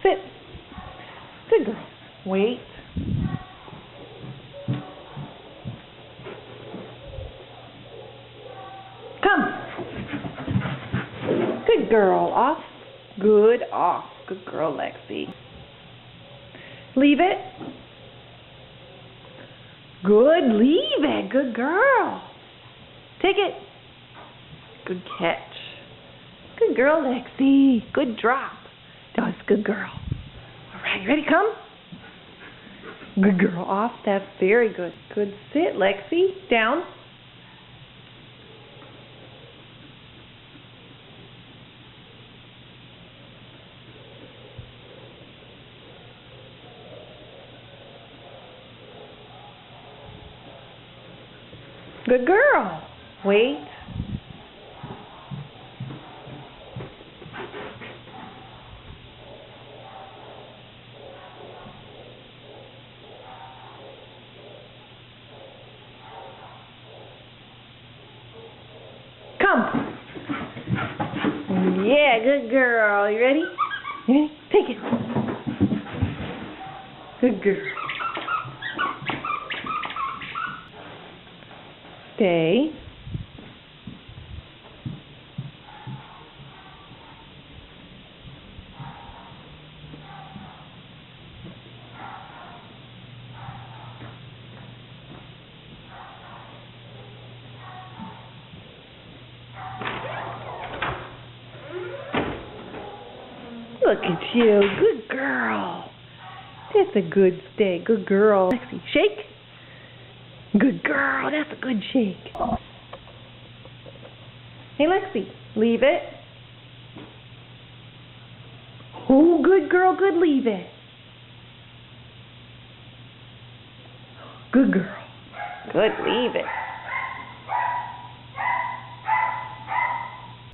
Sit. Good girl. Wait. Come. Good girl. Off. Good. Off. Good girl, Lexi. Leave it. Good. Leave it. Good girl. Take it. Good catch. Good girl, Lexi. Good drop. That was a good girl. All right, you ready? Come. Good girl. Off. That's very good. Good sit, Lexi. Down. Good girl. Wait. Come. Yeah, good girl. You ready? You ready? Take it. Good girl. Stay. Look at you. Good girl. That's a good stay. Good girl. Lexi, shake. Good girl. That's a good shake. Hey, Lexi, leave it. Oh, good girl. Good, leave it. Good girl. Good, leave it.